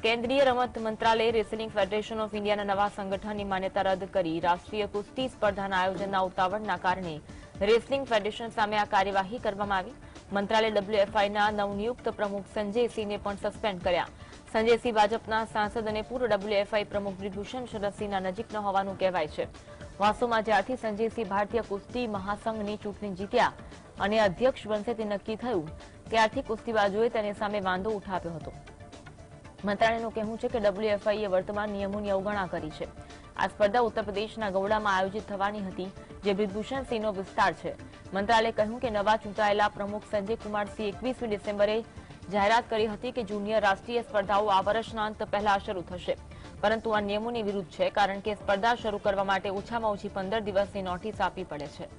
કેન્દ્રીય રમત મંત્રાલયે રેસલિંગ ફેડરેશન ઓફ ઇન્ડિયાના નવા સંગઠનની માન્યતા રદ કરી રાષ્ટ્રીય કુસ્તી સ્પર્ધાના આયોજનના ઉતાવળના કારણે રેસલિંગ ફેડરેશન સામે આ કાર્યવાહી કરવામાં આવી. મંત્રાલયે WFIના નવનિયુક્ત પ્રમુખ સંજય સિંહને પણ સસ્પેન્ડ કર્યા. સંજય સિંહ ભાજપના સાંસદ અને પૂર્વ WFI પ્રમુખ બ્રિજભૂષણ શરદસિંહના નજીકના હોવાનું કહેવાય છે. વાસ્તવમાં જ્યારથી સંજય સિંહ ભારતીય કુસ્તી મહાસંઘની ચૂંટણી જીત્યા અને અધ્યક્ષ બનશે તે નક્કી થયું ત્યારથી કુસ્તીબાજોએ તેની સામે વાંધો ઉઠાવ્યો હતો. મંત્રાલયનું કહેવું છે કે WFIએ વર્તમાન નિયમોની અવગણના કરી છે. આ સ્પર્ધા ઉત્તર પ્રદેશના ગૌડામાં આયોજિત થવાની હતી, જે બ્રિજભૂષણ સિંહનો વિસ્તાર છે. મંત્રાલયે કહ્યું કે નવા ચૂંટાયેલા પ્રમુખ સંજય કુમાર સિંહ 21મી ડિસેમ્બરે જાહેરાત કરી હતી કે જુનિયર રાષ્ટ્રીય સ્પર્ધાઓ આ વર્ષના અંત પહેલા શરૂ થશે, પરંતુ આ નિયમોની વિરુદ્ધ છે, કારણ કે સ્પર્ધા શરૂ કરવા માટે ઓછામાં ઓછી 15 દિવસની નોટિસ આપવી પડે છે.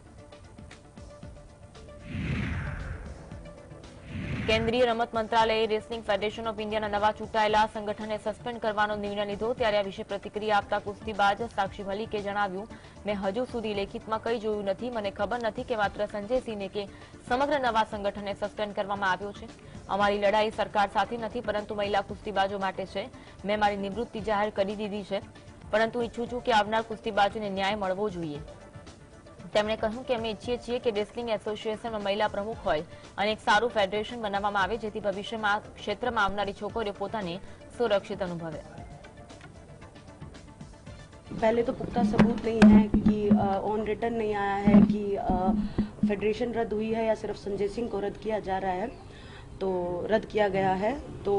કેન્દ્રીય રમત મંત્રાલયે રેસલિંગ ફેડરેશન ઓફ ઇન્ડિયાના નવા ચૂંટાયેલા સંગઠનને સસ્પેન્ડ કરવાનો નિર્ણય લીધો, ત્યારે આ વિશે પ્રતિક્રિયા આપતા કુસ્તીબાજ સાક્ષી મલિકે જણાવ્યું, મેં હજુ સુધી લેખિતમાં કંઈ જોયું નથી. મને ખબર નથી કે માત્ર સંજય સિંહને કે સમગ્ર નવા સંગઠનને સસ્પેન્ડ કરવામાં આવ્યો છે. અમારી લડાઈ સરકાર સાથે નથી, પરંતુ મહિલા કુસ્તીબાજો માટે છે. મેં મારી નિવૃત્તિ જાહેર કરી દીધી છે, પરંતુ ઈચ્છું છું કે આવનાર કુસ્તીબાજોને ન્યાય મળવો જોઈએ. તેમણે કહ્યું કે અમે ઈચ્છીએ છીએ કે રેસલિંગ એસોસિએશનમાં મહિલા પ્રમુખ હોય અને એક સારું ફેડરેશન બનાવવામાં આવે, જેથી ભવિષ્યમાં ક્ષેત્રમાં આવનારી છોકરીઓ પોતાને સુરક્ષિત અનુભવે. पहले तो पुख्ता सबूत नहीं है कि ऑन रिटर्न नहीं आया है कि फेडरेशन रद्द हुई है या सिर्फ संजय सिंह को रद्द किया जा रहा है, तो रद्द किया गया है. तो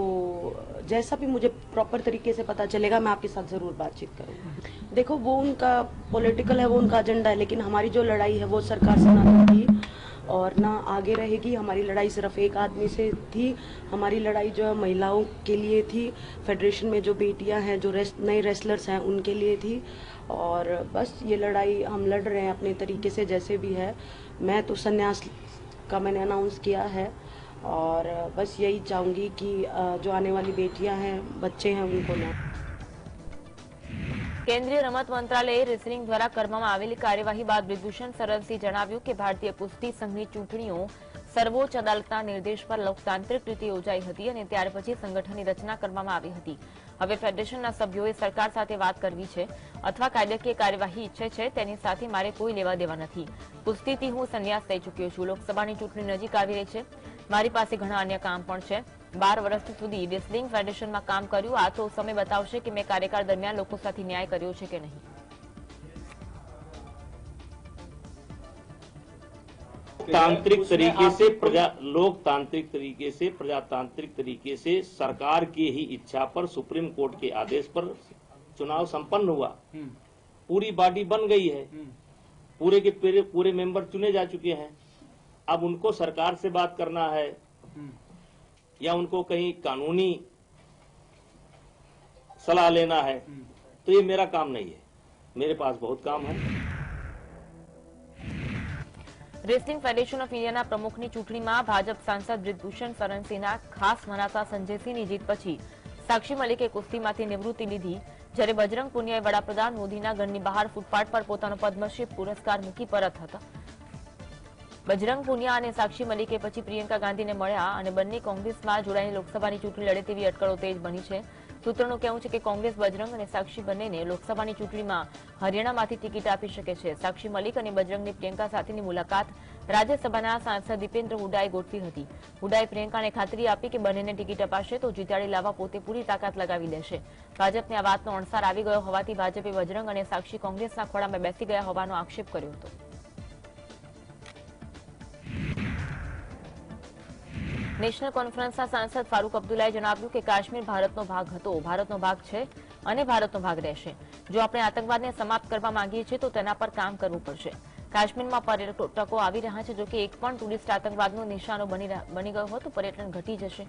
जैसा भी मुझे प्रॉपर तरीके से पता चलेगा मैं आपके साथ ज़रूर बातचीत करूँगी. देखो, वो उनका पॉलिटिकल है, वो उनका एजेंडा है, लेकिन हमारी जो लड़ाई है वो सरकार से ना थी और ना आगे रहेगी. हमारी लड़ाई सिर्फ एक आदमी से थी. हमारी लड़ाई जो है महिलाओं के लिए थी. फेडरेशन में जो बेटियां हैं, जो नए रेसलर्स हैं, उनके लिए थी. और बस ये लड़ाई हम लड़ रहे हैं अपने तरीके से जैसे भी है. मैं तो संन्यास का मैंने अनाउंस किया है और बस यही चाहूँगी कि जो आने वाली बेटियां हैं, बच्चे हैं, उनको ना. કેન્દ્રીય રમત મંત્રાલયે રેસલિંગ દ્વારા કરવામાં આવેલી કાર્યવાહી બાદ બ્રિજભૂષણ શરદસિંહે જણાવ્યું કે ભારતીય કુસ્તી સંઘની ચૂંટણીઓ સર્વોચ્ચ અદાલતના નિર્દેશ પર લોકતાંત્રિક રીતે યોજાઈ હતી અને ત્યાર પછી સંગઠનની રચના કરવામાં આવી હતી. હવે ફેડરેશનના સભ્યોએ સરકાર સાથે વાત કરવી છે અથવા કાયદાકીય કાર્યવાહી ઈચ્છે છે, તેની સાથે મારે કોઈ લેવા દેવા નથી. કુસ્તીથી હું સંન્યાસ લઈ ચૂક્યો છું. લોકસભાની ચૂંટણી નજીક આવી રહી છે. મારી પાસે ઘણા અન્ય કામ પણ છે. 12 વર્ષ સુધી રેસલિંગ ફેડરેશનમાં કામ કર્યું. આ તો સમય બતાવશે કે મેં કાર્યકાળ દરમિયાન લોકો સાથે ન્યાય કર્યો છે કે નહીં. लोकतांत्रिक तरीके से प्रजातांत्रिक तरीके से सरकार की ही इच्छा पर सुप्रीम कोर्ट के आदेश पर चुनाव संपन्न हुआ. पूरी बॉडी बन गई है, पूरे के पूरे मेंबर चुने जा चुके हैं. अब उनको सरकार से बात करना है या उनको कहीं कानूनी सलाह लेना है, तो ये मेरा काम नहीं है. मेरे पास बहुत काम है. રેસલિંગ ફેડરેશન ઓફ ઇન્ડિયાના પ્રમુખની ચૂંટણીમાં ભાજપ સાંસદ બ્રિજભૂષણ શરણસિંહના ખાસ મનાતા સંજય સિંહની જીત પછી સાક્ષી મલિકે કુસ્તીમાંથી નિવૃત્તિ લીધી, જ્યારે બજરંગ પુનિયાએ વડાપ્રધાન મોદીના ઘરની બહાર ફૂટપાથ પર પોતાનો પદ્મશ્રી પુરસ્કાર મૂકી પરત હતા. બજરંગ પુનિયા અને સાક્ષી મલિકે પછી પ્રિયંકા ગાંધીને મળ્યા અને બંને કોંગ્રેસમાં જોડાઈને લોકસભાની ચૂંટણી લડે તેવી અટકળો તેજ બની છે. સૂત્રોનું કહેવું છે કે કોંગ્રેસ બજરંગ અને સાક્ષી બંનેને લોકસભાની ચૂંટણીમાં હરિયાણામાંથી ટિકિટ આપી શકે છે. સાક્ષી મલિક અને બજરંગની પ્રિયંકા સાથેની મુલાકાત રાજ્યસભાના સાંસદ દીપેન્દ્ર હુડાએ ગોઠવી હતી. હુડાએ પ્રિયંકાને ખાતરી આપી કે બંનેને ટિકિટ અપાશે તો જીતાડી લાવવા પોતે પૂરી તાકાત લગાવી દેશે. ભાજપને આ વાતનો અણસાર આવી ગયો હોવાથી ભાજપે બજરંગ અને સાક્ષી કોંગ્રેસના ખોળામાં બેસી ગયા હોવાનો આક્ષેપ કર્યો હતો. નેશનલ કોન્ફરન્સના સાંસદ ફારૂક અબ્દુલ્લાએ જણાવ્યું કે કાશ્મીર ભારતનો ભાગ હતો, ભારતનો ભાગ છે અને ભારતનો ભાગ રહેશે. જો આપણે આતંકવાદને સમાપ્ત કરવા માંગીએ છીએ તો તેના પર કામ કરવું પડશે. કાશ્મીરમાં પર્યટકો આવી રહ્યા છે, જો કે એક પણ ટુરિસ્ટ આતંકવાદનો નિશાનો બની ગયો હોય તો પર્યટન ઘટી જશે.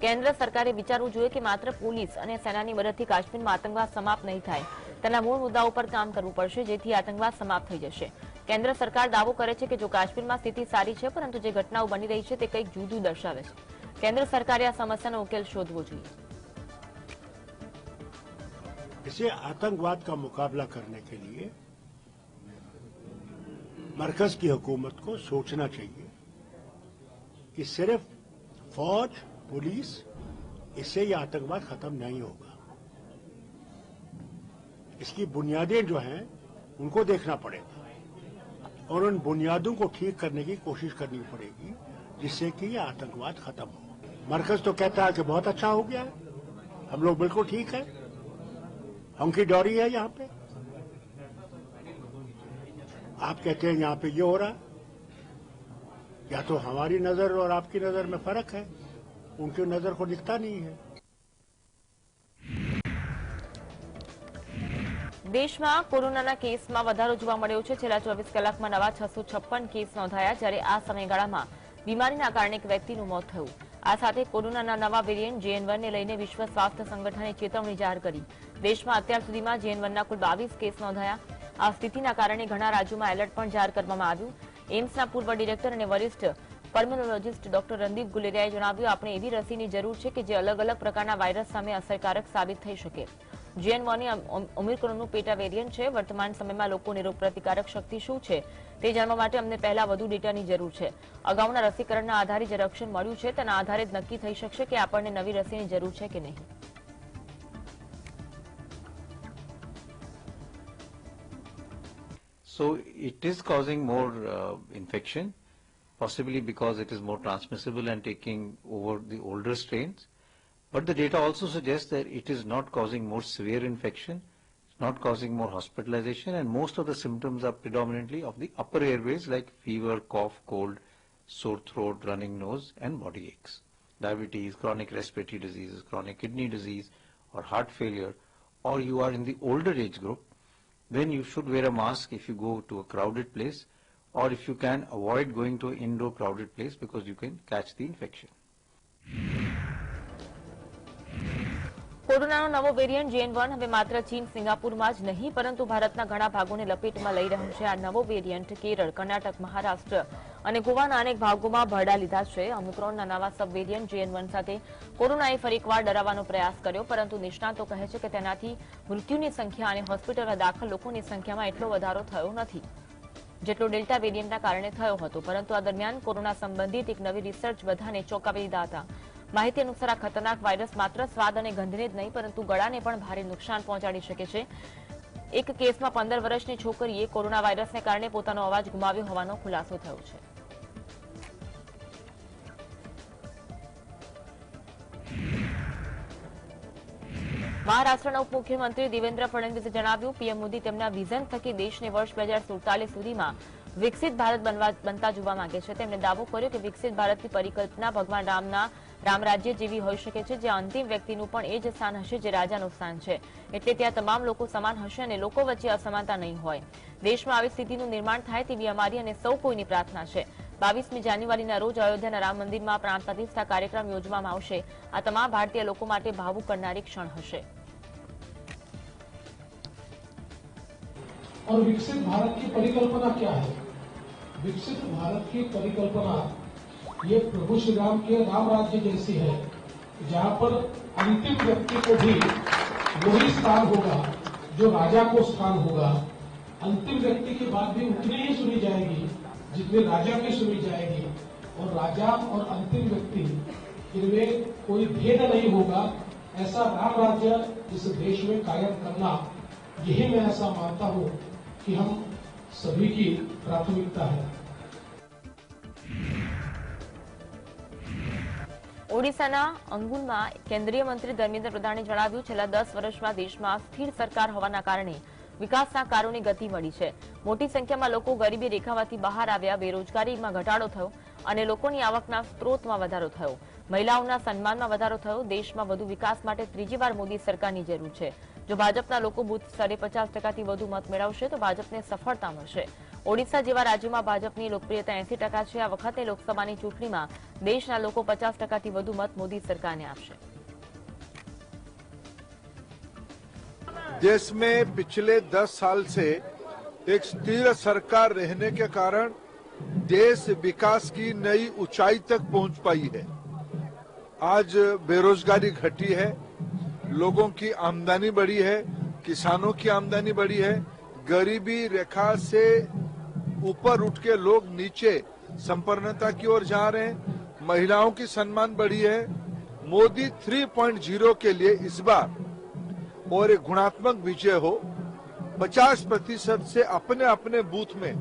કેન્દ્ર સરકારે વિચારવું જોઈએ કે માત્ર પોલીસ અને સેનાની મદદથી કાશ્મીરમાં આતંકવાદ સમાપ્ત નહીં થાય. તેના મૂળ મુદ્દાઓ પર કામ કરવું પડશે, જેથી આતંકવાદ સમાપ્ત થઈ જશે. કેન્દ્ર સરકાર દાવો કરે છે કે જો કાશ્મીરમાં સ્થિતિ સારી છે, પરંતુ જે ઘટનાઓ બની રહી છે તે કંઈક જુદું દર્શાવે છે. કેન્દ્ર સરકારે આ સમસ્યાનો ઉકેલ શોધવો જોઈએ. इसे आतंकवाद का मुकाबला करने के लिए मरकज की हुकूमत को सोचना चाहिए कि सिर्फ फौज, पुलिस इससे ये आतंकवाद खत्म नहीं होगा। इसकी बुनियादें जो हैं उनको देखना पड़ेगा और उन बुनियादों को ठीक करने की कोशिश करनी पड़ेगी जिससे कि ये आतंकवाद खत्म हो। मरकज तो कहता है कि बहुत अच्छा हो गया है, हम लोग बिल्कुल ठीक है, हंकी डोरी है यहाँ पे। आप कहते हैं यहाँ पे ये हो रहा है, या तो हमारी नजर और आपकी नजर में फर्क है, उनकी नजर को दिखता नहीं है। દેશમાં કોરોનાના કેસમાં વધારો જોવા મળ્યો છે। છેલ્લા 24 કલાકમાં નવા 656 કેસ નોંધાયા, જ્યારે આ સમયગાળામાં બીમારીના કારણે એક વ્યક્તિનું મોત થયું। આ સાથે કોરોનાના નવા વેરિયન્ટ JN1 ને લઈને વિશ્વ સ્વાસ્થ્ય સંગઠને ચેતવણી જાહેર કરી। દેશમાં અત્યાર સુધીમાં JN1ના કુલ 22 કેસ નોંધાયા। આ સ્થિતિના કારણે ઘણા રાજ્યોમાં એલર્ટ પણ જાહેર કરવામાં આવ્યું। એમ્સના પૂર્વ ડિરેક્ટર અને વરિષ્ઠ પલ્મોનોલોજીસ્ટ ડોક્ટર રણદીપ ગુલેરિયાએ જણાવ્યું, આપણે એવી રસીની જરૂર છે કે જે અલગ અલગ પ્રકારના વાયરસ સામે અસરકારક સાબિત થઈ શકે। JN1 એ ઓમિક્રોનનું પેટા વેરિયન્ટ છે। વર્તમાન સમયમાં લોકોની રોગપ્રતિકારક શક્તિ શું છે તે જાણવા માટે અમને પહેલા વધુ ડેટાની જરૂર છે। અગાઉના રસીકરણના આધારે જે રક્ષણ મળ્યું છે તેના આધારે જ નક્કી થઈ શકશે કે આપણને નવી રસીની જરૂર છે કે નહીં। So it is causing more infection, possibly because it is more transmissible and taking over the older strains. But the data also suggests that it is not causing more severe infection, it's not causing more hospitalization, and most of the symptoms are predominantly of the upper airways like fever, cough, cold, sore throat, running nose, and body aches. Diabetes, chronic respiratory diseases, chronic kidney disease, or heart failure, or you are in the older age group, then you should wear a mask if you go to a crowded place, or if you can avoid going to an indoor crowded place because you can catch the infection. કોરોનાનો નવો variant JN1 હવે માત્ર ચીન, સિંગાપુરમાં જ નહીં પરંતુ ભારતના ઘણા ભાગોને લપેટમાં લઈ રહ્યું છે। આ નવો વેરિયન્ટ કેરળ, કર્ણાટક, મહારાષ્ટ્ર અને ગોવાના અનેક ભાગોમાં ભરડા લીધા છે। ઓમિક્રોનના નવા સબ વેરિયન્ટ JN1 સાથે કોરોનાએ ફરી એકવાર ડરાવવાનો પ્રયાસ કર્યો, પરંતુ નિષ્ણાતો કહે છે કે તેનાથી મૃત્યુની સંખ્યા અને હોસ્પિટલમાં દાખલ લોકોની સંખ્યામાં એટલો વધારો થયો નથી જેટલો ડેલ્ટા વેરિયન્ટના કારણે થયો હતો। પરંતુ આ દરમિયાન કોરોના સંબંધિત એક નવી રિસર્ચ બધાને ચોંકાવી દીધા હતા। માહિતી અનુસાર આ ખતરનાક વાયરસ માત્ર સ્વાદ અને ગંધને જ નહીં પરંતુ ગળાને પણ ભારે નુકસાન પહોંચાડી શકે છે। એક કેસમાં 15 વર્ષની છોકરીએ કોરોના વાયરસને કારણે પોતાનો અવાજ ગુમાવ્યો હોવાનો ખુલાસો થયો છે। મહારાષ્ટ્રના ઉપમુખ્યમંત્રી દેવેન્દ્ર ફડણવીસે જણાવ્યું, પીએમ મોદી તેમના વિઝન થકી દેશને વર્ષ 2047 સુધીમાં વિકસિત ભારત બનતા જોવા માંગે છે। તેમણે દાવો કર્યો કે વિકસિત ભારતની પરિકલ્પના ભગવાન રામ રાજ્ય જેવી હોઈ શકે છે, જ્યાં અંતિમ વ્યક્તિનું પણ એ જ સ્થાન હશે જે રાજાનું સ્થાન છે। એટલે ત્યાં તમામ લોકો સમાન હશે અને લોકો વચ્ચે અસમાનતા નહીં હોય। દેશમાં આવી સ્થિતિનું નિર્માણ થાય તેવી અમારી અને સૌ કોઈની પ્રાર્થના છે। 22મી જાન્યુઆરીના રોજ અયોધ્યાના રામ મંદિરમાં પ્રાણ પ્રતિષ્ઠા કાર્યક્રમ યોજવામાં આવશે। આ તમામ ભારતીય લોકો માટે ભાવુક કરનારી ક્ષણ હશે। और विकसित भारत की परिकल्पना क्या है? विकसित भारत की परिकल्पना ये प्रभु श्री राम के राम राज्य जैसी है, जहाँ पर अंतिम व्यक्ति को भी वही स्थान होगा जो राजा को स्थान होगा। अंतिम व्यक्ति की बात भी उतनी ही सुनी जाएगी जितनी राजा की सुनी जाएगी, और राजा और अंतिम व्यक्ति इनमें कोई भेद नहीं होगा। ऐसा राम राज्य इस देश में कायम करना, यही मैं ऐसा मानता हूँ कि हम सभी की प्राथमिकता है। ઓડિશાના અંગુલમાં કેન્દ્રીય મંત્રી ધર્મેન્દ્ર પ્રધાને જણાવ્યું, છેલ્લા 10 વર્ષમાં દેશમાં સ્થિર સરકાર હોવાના કારણે વિકાસના કાર્યોની ગતિ મળી છે। મોટી સંખ્યામાં લોકો ગરીબી રેખામાંથી બહાર આવ્યા, બેરોજગારીમાં ઘટાડો થયો અને લોકોની આવકના સ્ત્રોતમાં વધારો થયો। મહિલાઓના સન્માનમાં વધારો થયો। દેશમાં વધુ વિકાસ માટે ત્રીજી વાર મોદી સરકારની જરૂર છે। જો ભાજપના લોકો બૂથ સ્તરે 50%થી વધુ મત મેળવશે તો ભાજપને સફળતા મળશે। ઓડિશા જેવા રાજ્યોમાં ભાજપની લોકપ્રિયતા 80% છે। આ વખતે લોકસભાની ચૂંટણીમાં દેશના લોકો 50%થી વધુ મત મોદી સરકારને આપશે। देश में पिछले 10 साल से एक स्थिर सरकार रहने के कारण देश विकास की नई ऊंचाई तक पहुंच पाई है। आज बेरोजगारी घटी है, लोगों की आमदनी बढ़ी है, किसानों की आमदनी बढ़ी है, गरीबी रेखा से ऊपर उठ के लोग नीचे संपन्नता की ओर जा रहे हैं, महिलाओं की सम्मान बढ़ी है, मोदी 3.0 के लिए इस बार और एक गुणात्मक विजय हो। 50% से अपने अपने बूथ में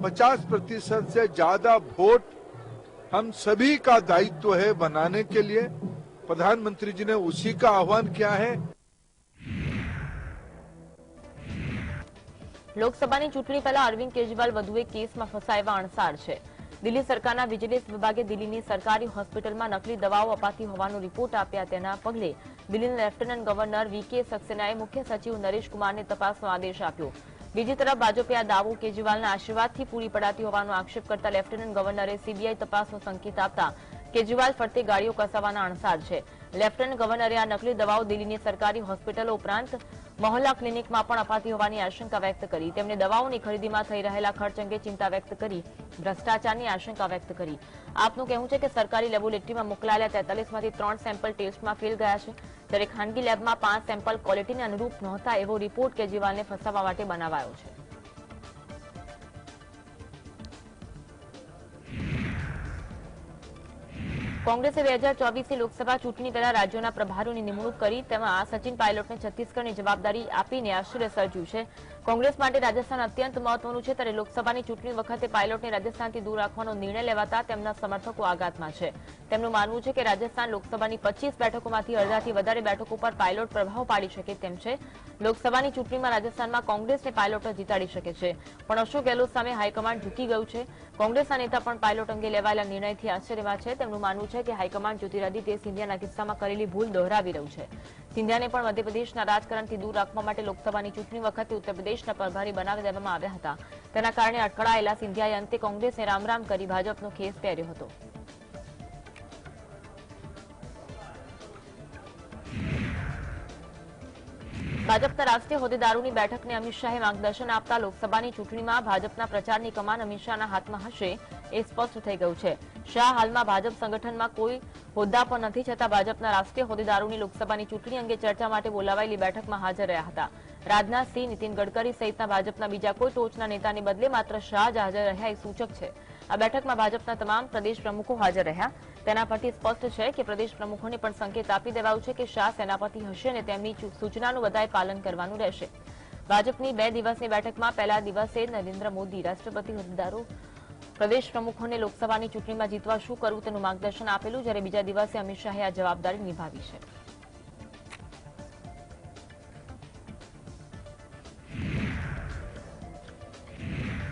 50% से ज्यादा वोट हम सभी का दायित्व है बनाने के लिए। प्रधानमंत्री जी ने उसी का आह्वान किया है। લોકસભાની ચૂંટણી પહેલા અરવિંદ કેજરીવાલ વધુ એક કેસમાં ફસાયેલા અણસાર છે। દિલ્હી સરકારના વિજિલન્સ વિભાગે દિલ્હીની સરકારી હોસ્પિટલમાં નકલી દવાઓ અપાતી હોવાનો રિપોર્ટ આપ્યા તેના પગલે દિલ્હીના લેફ્ટનન્ટ ગવર્નર વીકે સક્સેનાએ મુખ્ય સચિવ નરેશ કુમારને તપાસનો આદેશ આપ્યો। બીજી તરફ ભાજપે આ દાવો કેજરીવાલના આશીર્વાદથી પૂરી પડાતી હોવાનો આક્ષેપ કરતા લેફ્ટનન્ટ ગવર્નરે સીબીઆઈ તપાસનો સંકેત આપતા કેજરીવાલ ફરતે ગાડીઓ કસાવવાના અણસાર છે। લેફ્ટનન્ટ ગવર્નરે આ નકલી દવાઓ દિલ્હીની સરકારી હોસ્પિટલો ઉપરાંત મહોલ્લા ક્લિનિકમાં પણ અપાતી હોવાની આશંકા વ્યક્ત કરી। તેમણે દવાઓની ખરીદીમાં થઈ રહેલા ખર્ચ અંગે ચિંતા વ્યક્ત કરી ભ્રષ્ટાચારની આશંકા વ્યક્ત કરી। આપનું કહેવું છે કે સરકારી લેબોરેટરીમાં મોકલાયેલા 43માંથી 3 સેમ્પલ ટેસ્ટમાં ફેલ ગયા છે, જ્યારે ખાનગી લેબમાં 5 સેમ્પલ ક્વોલિટીને અનુરૂપ નહોતા એવો રિપોર્ટ કેજરીવાલને ફસાવવા માટે બનાવાયો છે। કોંગ્રેસે 2024ની લોકસભા ચૂંટણી પહેલા રાજ્યોના પ્રભારીઓની નિમણૂક કરી, તેમાં સચિન પાયલોટને છત્તીસગઢની જવાબદારી આપીને આશ્ચર્ય સર્જ્યું છે। કોંગ્રેસ માટે રાજસ્થાન અત્યંત મહત્વનું છે, ત્યારે લોકસભાની ચૂંટણી વખતે પાયલોટને રાજસ્થાનથી દૂર રાખવાનો નિર્ણય લેવાતા તેમના સમર્થકો આઘાતમાં છે। તેમનું માનવું છે કે રાજસ્થાન લોકસભાની 25 બેઠકોમાંથી અડધાથી વધારે બેઠકો પર પાયલોટ પ્રભાવ પાડી શકે તેમ છે। લોકસભાની ચૂંટણીમાં રાજસ્થાનમાં કોંગ્રેસને પાયલોટ જીતાડી શકે છે, પણ અશોક ગેહલોત સામે હાઈકમાન્ડ ઝૂકી ગયું છે। કોંગ્રેસના નેતા પણ પાયલોટ અંગે લેવાયેલા નિર્ણયથી આશ્ચર્યમાં છે। તેમનું માનવું છે કે હાઈકમાન્ડ જ્યોતિરાદિત્ય સિંધિયાના કિસ્સામાં કરેલી ભૂલ દોહરાવી રહ્યું છે। સિંધિયાને પણ મધ્યપ્રદેશના રાજકારણથી દૂર રાખવા માટે લોકસભાની ચૂંટણી વખતે ઉત્તર પ્રદેશના પ્રભારી બનાવી દેવામાં આવ્યા હતા। તેના કારણે અટકળાયેલા સિંધિયાએ અંતે કોંગ્રેસને રામ કરી ભાજપનો ખેસ પહેર્યો હતો। ભાજપના રાષ્ટ્રીય હોદ્દેદારોની બેઠકને અમિત શાહે માર્ગદર્શન આપતા લોકસભાની ચૂંટણીમાં ભાજપના પ્રચારની કમાન અમિત શાહના હાથમાં હશે એ સ્પષ્ટ થઈ ગયું છે। શાહ હાલમાં ભાજપ સંગઠનમાં કોઈ હોદ્દા પર નથી, છતાં ભાજપના રાષ્ટ્રીય હોદ્દેદારોની લોકસભાની ચૂંટણી અંગે ચર્ચા માટે બોલાવાયેલી બેઠકમાં હાજર રહ્યા હતા। રાજનાથસિંહ, નીતિન ગડકરી સહિતના ભાજપના બીજા કોઈ ટોચના નેતાને બદલે માત્ર શાહ જ હાજર રહ્યા એ સૂચક છે। આ બેઠકમાં ભાજપના તમામ પ્રદેશ પ્રમુખો હાજર રહ્યા। તેના પરથી સ્પષ્ટ છે કે પ્રદેશ પ્રમુખોને પણ સંકેત આપી દેવાયું છે કે શાહ સેનાપતિ હશે અને તેમની સૂચનાનું બધાએ પાલન કરવાનું રહેશે। ભાજપની 2 દિવસની બેઠકમાં પહેલા દિવસે નરેન્દ્ર મોદી રાષ્ટ્રપતિ હોદ્દેદારો પ્રદેશ પ્રમુખોને લોકસભાની ચૂંટણીમાં જીતવા શું કરવું તેનું માર્ગદર્શન આપેલું, જ્યારે બીજા દિવસે અમિત શાહે આ જવાબદારી નિભાવી છે।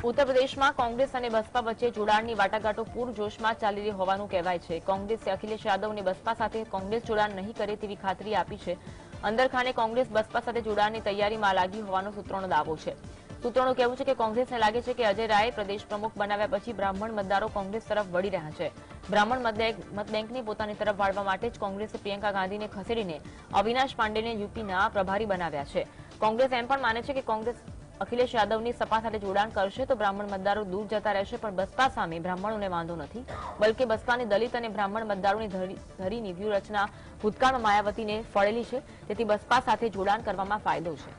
ઉત્તર પ્રદેશમાં કોંગ્રેસ અને બસપા વચ્ચે જોડાણની વાટાઘાટો પૂરજોશમાં ચાલી રહી હોવાનું કહેવાય છે। કોંગ્રેસે અખિલેશ યાદવ અને બસપા સાથે કોંગ્રેસ જોડાણ નહીં કરે તેવી ખાતરી આપી છે। અંદરખાને કોંગ્રેસ બસપા સાથે જોડાણની તૈયારીમાં લાગી હોવાનો સૂત્રોનો દાવો છે। સૂત્રોનું કહેવું છે કે કોંગ્રેસને લાગે છે કે અજય રાય પ્રદેશ પ્રમુખ બનાવ્યા પછી બ્રાહ્મણ મતદારો કોંગ્રેસ તરફ વળી રહ્યા છે। બ્રાહ્મણ મતબેંકને પોતાની તરફ વાળવા માટે જ કોંગ્રેસે પ્રિયંકા ગાંધીને ખસેડીને અવિનાશ પાંડેને યુપીના પ્રભારી બનાવ્યા છે। કોંગ્રેસ એમ પણ માને છે કે કોંગ્રેસ અખિલેશ યાદવની સપા સાથે જોડાણ કરશે તો બ્રાહ્મણ મતદારો દૂર જતા રહેશે, પણ બસપા સામે બ્રાહ્મણોને વાંધો નથી, બલકે બસપાની દલિત અને બ્રાહ્મણ મતદારોની ધરીની વ્યૂહરચના ભૂતકાળમાં માયાવતીને ફળેલી છે, તેથી બસપા સાથે જોડાણ કરવામાં ફાયદો છે।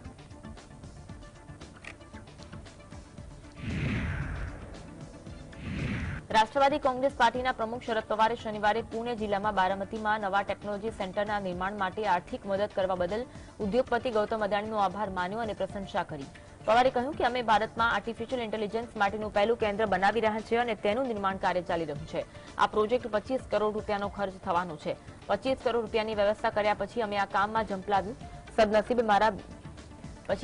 રાષ્ટ્રવાદી કોંગ્રેસ પાર્ટીના પ્રમુખ શરદ પવારે શનિવારે પુણે જિલ્લામાં બારામતીમાં નવા ટેકનોલોજી સેન્ટરના નિર્માણ માટે આર્થિક મદદ કરવા બદલ ઉદ્યોગપતિ ગૌતમ અદાણીનો આભાર માન્યો અને પ્રશંસા કરી। પવારે કહ્યું કે અમે ભારતમાં આર્ટિફિશિયલ ઇન્ટેલિજન્સ માટેનું પહેલું કેન્દ્ર બનાવી રહ્યા છીએ અને તેનું નિર્માણ કાર્ય ચાલી રહ્યું છે। આ પ્રોજેક્ટ 25 કરોડ રૂપિયાનો ખર્ચ થવાનો છે। 25 કરોડ રૂપિયાની વ્યવસ્થા કર્યા પછી અમે આ કામમાં ઝંપલાવ્યું। સદનસીબે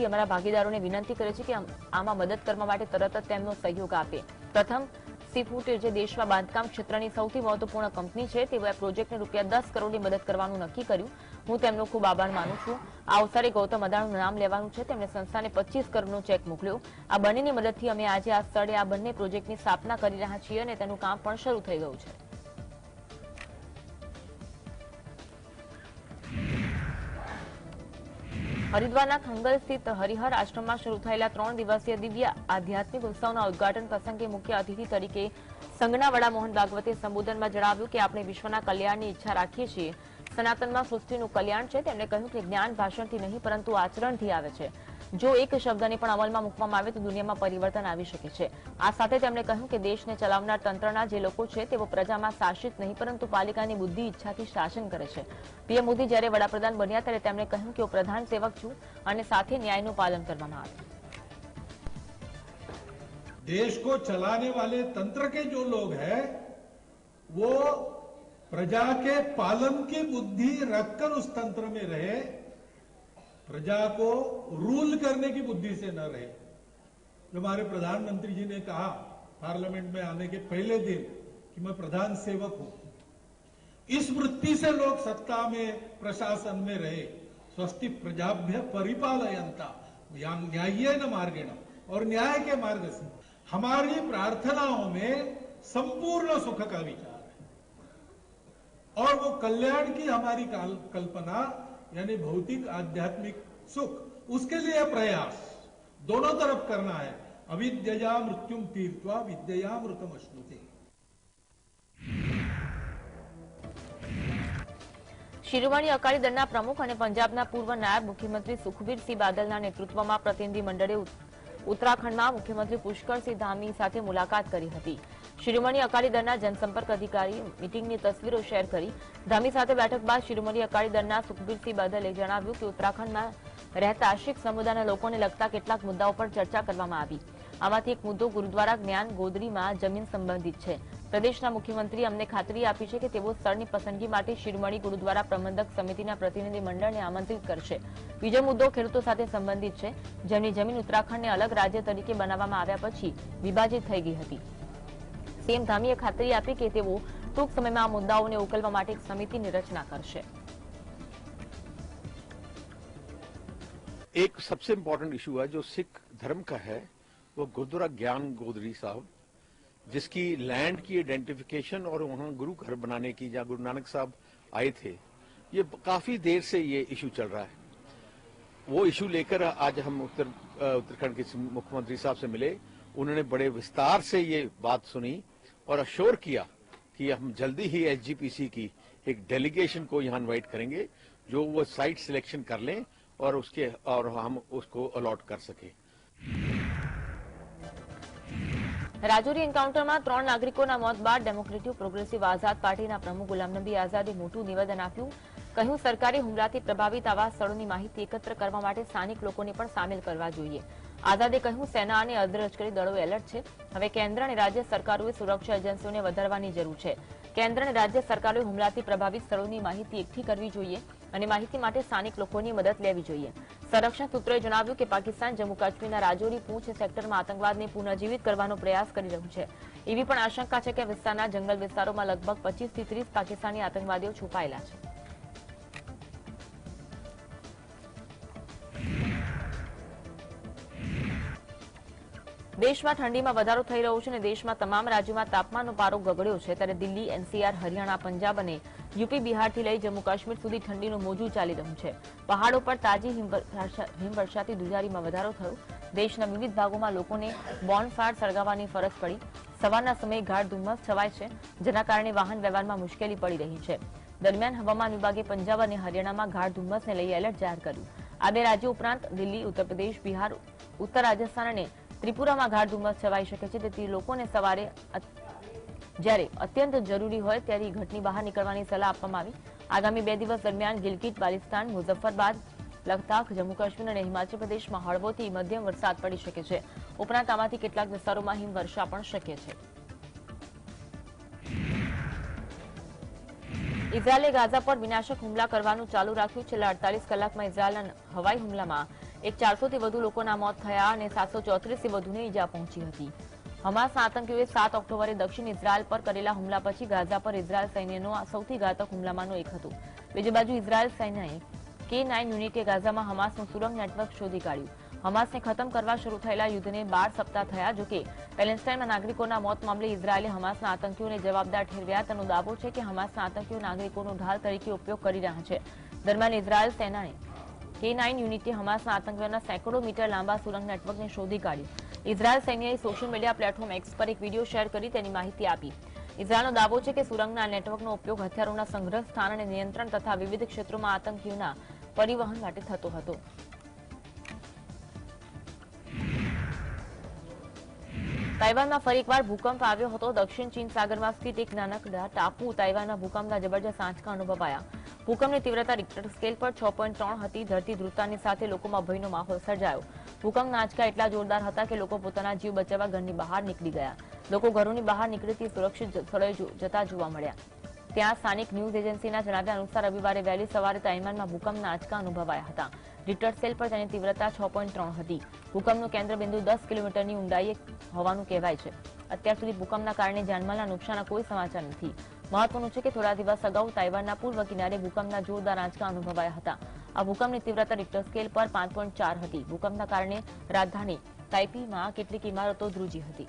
અમારા ભાગીદારોને વિનંતી કરે છે કે આમાં મદદ કરવા માટે તરત જ તેમનો સહયોગ આપે। પ્રથમ સીફૂટ જે દેશમાં બાંધકામ ક્ષેત્રની સૌથી મહત્વપૂર્ણ કંપની છે, તેઓએ પ્રોજેક્ટને રૂપિયા 10 કરોડની મદદ કરવાનું નક્કી કર્યું। હું તેમનો ખૂબ આભાર માનું છું। આ અવસરે ગૌતમ અદાણીનું નામ લેવાનું છે। તેમણે સંસ્થાને 25 કરોડનો ચેક મોકલ્યો। આ બંનેની મદદથી અમે આજે આ સ્થળે આ બંને પ્રોજેક્ટની સ્થાપના કરી રહ્યા છીએ અને તેનું કામ પણ શરૂ થઈ ગયું છે। હરિદ્વારના ખંગલ સ્થિત હરિહર આશ્રમમાં શરૂ થયેલા 3 દિવસીય દિવ્ય આધ્યાત્મિક ઉત્સવના ઉદઘાટન પ્રસંગે મુખ્ય અતિથિ તરીકે સંઘના વડા મોહન ભાગવતે સંબોધનમાં જણાવ્યું કે આપણે વિશ્વના કલ્યાણની ઈચ્છા રાખીએ છીએ। સનાતનમાં સૃષ્ટિનું કલ્યાણ છે। તેમણે કહ્યું કે જ્ઞાન ભાષણથી નહીં પરંતુ આચરણથી આવે છે। જો એક શબ્દને પણ અમલમાં મૂકવામાં આવે તો દુનિયામાં પરિવર્તન આવી શકે છે. આ સાથે તેમણે કહ્યું કે દેશને ચલાવનાર તંત્રના જે લોકો છે તેઓ પ્રજામાં શાસિત નહીં પરંતુ પાલિકાની બુદ્ધિ ઈચ્છાથી શાસન કરે છે. પીએમ મોદી જ્યારે વડાપ્રધાન બન્યા ત્યારે તેમણે કહ્યું કે હું પ્રધાન સેવક છું અને સાથે ન્યાયનું પાલન કરવામાં આવે. देश को चलाने वाले तंत्र के जो लोग हैं वो प्रजा के पालन की बुद्धि रखकर उस तंत्र में रहे, प्रजा को रूल करने की बुद्धि से न रहे. जो हमारे प्रधानमंत्री जी ने कहा पार्लियामेंट में आने के पहले दिन कि मैं प्रधान सेवक हूं, इस वृत्ति से लोग सत्ता में प्रशासन में रहे. स्वस्ति प्रजाभ्य परिपालयन्ता न्याय्येन मार्गेण, और न्याय के मार्ग से हमारी प्रार्थनाओं में संपूर्ण सुख का विचार है और वो कल्याण की हमारी कल्पना यानी भौतिक आध्यात्मिक सुख, उसके लिए प्रयास दोनों तरफ करना है. अविद्यया मृत्युम तीर्त्वा विद्यया मृतमश्नुते. શિરોમણી અકાલી દળના પ્રમુખ અને પંજાબના પૂર્વ નાયબ મુખ્યમંત્રી સુખબીરસિંહ બાદલના નેતૃત્વમાં પ્રતિનિધિ મંડળે ઉત્તરાખંડમાં મુખ્યમંત્રી પુષ્કરસિંહ ધામી સાથે મુલાકાત કરી હતી. શિરોમણી અકાલી દળના જનસંપર્ક અધિકારી મીટિંગની તસવીરો શેર કરી. ધામી સાથે બેઠક બાદ શિરોમણી અકાલી દળના સુખબીરસિંહ બાદલે જણાવ્યું કે ઉત્તરાખંડમાં રહેતા શીખ સમુદાયના લોકોને લગતા કેટલાક મુદ્દાઓ પર ચર્ચા કરવામાં આવી. આમાંથી એક મુદ્દો ગુરુદ્વારા જ્ઞાન ગોદરીમાં જમીન સંબંધિત છે. પ્રદેશના મુખ્યમંત્રીએ અમને ખાતરી આપી છે કે તેઓ સ્થળની પસંદગી માટે શિરોમણી ગુરુદ્વારા પ્રબંધક સમિતિના પ્રતિનિધિ મંડળને આમંત્રિત કરશે. બીજો મુદ્દો ખેડૂતો સાથે સંબંધિત છે, જેમની જમીન ઉત્તરાખંડને અલગ રાજ્ય તરીકે બનાવવામાં આવ્યા પછી વિભાજિત થઈ ગઈ હતી. સીએમ ધામીએ ખાતરી આપી કે તેઓ ટૂંક સમયમાં આ મુદ્દાઓને ઉકેલવા માટે એક સમિતિની રચના કરશે. एक सबसे इम्पोर्टेंट इशू है जो सिख धर्म का है वो गुरुद्वारा ज्ञान गोदरी साहब, जिसकी लैंड की आइडेंटिफिकेशन और वहां गुरु घर बनाने की जहां गुरु नानक साहब आए थे, ये काफी देर से ये इशू चल रहा है. वो इशू लेकर आज हम उत्तराखंड के मुख्यमंत्री साहब से मिले. उन्होंने बड़े विस्तार से ये बात सुनी और अश्योर किया कि हम जल्दी ही एसजीपीसी की एक डेलीगेशन को यहाँ इन्वाइट करेंगे जो वो साइट सिलेक्शन कर लें और हम उसको अलॉट कर सके. રાજૌરી એન્કાઉન્ટરમાં 3 નાગરિકોના મોત બાદ ડેમોક્રેટિક પ્રોગ્રેસિવ આઝાદ પાર્ટીના પ્રમુખ ગુલામ નબી આઝાદે મોટું નિવેદન આપ્યું. કહ્યું સરકારી હુમલાથી પ્રભાવિત આવા સ્થળોની માહિતી એકત્ર કરવા માટે સ્થાનિક લોકોને પણ સામેલ કરવા જોઈએ. આઝાદે કહ્યું સેના અને અર્ધલશ્કરી દળો એલર્ટ છે. હવે કેન્દ્ર અને રાજ્ય સરકારોએ સુરક્ષા એજન્સીઓને વધારવાની જરૂર છે. કેન્દ્ર અને રાજ્ય સરકારોએ હુમલાથી પ્રભાવિત સ્થળોની માહિતી એકઠી કરવી જોઈએ અને માહિતી માટે સ્થાનિક લોકોની મદદ લેવી જોઈએ. સંરક્ષણ સૂત્રોએ જણાવ્યું કે પાકિસ્તાન જમ્મુ કાશ્મીરના રાજૌરી પૂંછ સેક્ટરમાં આતંકવાદને પુનઃજીવિત કરવાનો પ્રયાસ કરી રહ્યું છે. એવી પણ આશંકા છે કે વિસ્તારના જંગલ વિસ્તારોમાં લગભગ 25 થી 30 પાકિસ્તાની આતંકવાદીઓ છુપાયેલા છે. દેશમાં ઠંડીમાં વધારો થઈ રહ્યો છે અને દેશમાં તમામ રાજ્યોમાં તાપમાનનો પારો ગગડ્યો છે. ત્યારે દિલ્હી, એનસીઆર, હરિયાણા, પંજાબ અને યુપી, બિહારથી લઈ જમ્મુ કાશ્મીર સુધી ઠંડીનું મોજું ચાલી રહ્યું છે. પહાડો પર તાજી હિમવર્ષાથી ધુજારીમાં વધારો થયો. દેશના વિવિધ ભાગોમાં લોકોને બોનફાયર સળગાવવાની ફરજ પડી. સવારના સમયે ગાઢ ધુમ્મસ છવાય છે, જેના કારણે વાહન વ્યવહારમાં મુશ્કેલી પડી રહી છે. દરમિયાન હવામાન વિભાગે પંજાબ અને હરિયાણામાં ગાઢ ધુમ્મસને લઈ એલર્ટ જાહેર કર્યું. આ બે રાજ્યો ઉપરાંત દિલ્હી, ઉત્તર પ્રદેશ, બિહાર, ઉત્તર રાજસ્થાન અને ત્રિપુરામાં ગાઢ ધુમ્મસ છવાઈ શકે છે. તેથી લોકોને સવારે જ્યારે અત્યંત જરૂરી હોય ત્યારે ઘરની બહાર નીકળવાની સલાહ આપવામાં આવી. આગામી 2 દિવસ દરમિયાન ગિલગિટ બાલ્ટિસ્તાન, મુઝફ્ફરાબાદ, લદ્દાખ, જમ્મુ કાશ્મીર અને હિમાચલ પ્રદેશમાં હળવોથી મધ્યમ વરસાદ પડી શકે છે. ઉપરાંત આમાંથી કેટલાક વિસ્તારોમાં હિમવર્ષા પણ શક્ય છે. ઇઝરાયેલે ગાઝા પર વિનાશક હુમલા કરવાનું ચાલુ રાખ્યું. છેલ્લા 48 કલાકમાં ઇઝરાયેલના હવાઈ હુમલામાં 400 થી વધુ લોકોના મોત થયા અને 734 થી વધુને ઈજા પહોંચી હતી. હમાસના આતંકીઓએ 7 ઓક્ટોબરે દક્ષિણ ઇઝરાયેલ પર કરેલા હુમલા પછી ગાઝા પર ઇઝરાયેલ સૈન્યનો સૌથી ઘાતક હુમલામાંનો એક હતો. બીજી બાજુ ઇઝરાયેલ સૈન્યએ K9 યુનિટે ગાઝામાં હમાસનું સુરંગ નેટવર્ક શોધી કાઢ્યું. હમાસને ખતમ કરવા શરૂ થયેલા યુદ્ધને 12 સપ્તાહ થયા. જોકે પેલેસ્ટાઇનના નાગરિકોના મોત મામલે ઇઝરાયેલે હમાસના આતંકીઓને જવાબદાર ઠેરવ્યા. તેનો દાવો છે કે હમાસના આતંકીઓ નાગરિકોનો ઢાલ તરીકે ઉપયોગ કરી રહ્યા છે. દરમિયાન ઇઝરાયેલ સેનાએ K9 યુનિટે હમાસના આતંકીઓના સેંકડો મીટર લાંબા સુરંગ નેટવર્કને શોધી કાઢ્યું. ઇઝરાયેલ સૈન્યએ સોશિયલ મીડિયા પ્લેટફોર્મ એક્સ પર એક વિડીયો શેર કરી તેની માહિતી આપી. ઇઝરાયેલનો દાવો છે કે સુરંગના નેટવર્કનો ઉપયોગ હથિયારોના સંગ્રહ સ્થાન અને નિયંત્રણ તથા વિવિધ ક્ષેત્રોમાં આતંકીઓના પરિવહન માટે થતો હતો. તાઇવાનમાં ફરી એકવાર ભૂકંપ આવ્યો હતો. દક્ષિણ ચીન સાગરમાં સ્થિત એક નાનકડા ટાપુ તાઇવાનના ભૂકંપના જબરજસ્ત આંચકા અનુભવાયા. ભૂકંપની તીવ્રતા રિક્ટર સ્કેલ પર 6.3 હતી. ધરતી ધ્રુજતાની સાથે લોકોમાં ભયનો માહોલ સર્જાયો. ભૂકંપના આંચકા એટલા જોરદાર હતા કે લોકો પોતાના જીવ બચાવવા ઘરની બહાર નીકળી ગયા. લોકો ઘરોની બહાર નીકળીથી સુરક્ષિત સ્થળોએ જતા જોવા મળ્યા. ત્યાં સ્થાનિક ન્યૂઝ એજન્સીના જણાવ્યા અનુસાર રવિવારે વહેલી સવારે તાઇવાનમાં ભૂકંપના આંચકા અનુભવાયા હતા. રિક્ટર સ્કેલ પર તેની તીવ્રતા 6.3 હતી. ભૂકંપનું કેન્દ્રબિંદુ 10 કિલોમીટરની ઊંડાઈએ હોવાનું કહેવાય છે. અત્યાર સુધી ભૂકંપના કારણે જાનમાલના નુકસાનના કોઈ સમાચાર નથી. મહત્વનું છે કે થોડા દિવસ અગાઉ તાઇવાનના પૂર્વ કિનારે ભૂકંપના જોરદાર આંચકા અનુભવાયા હતા. આ ભૂકંપની તીવ્રતા રિક્ટર સ્કેલ પર 5.4 હતી. ભૂકંપના કારણે રાજધાની તાઇપીમાં કેટલીક ઇમારતો ધ્રુજી હતી.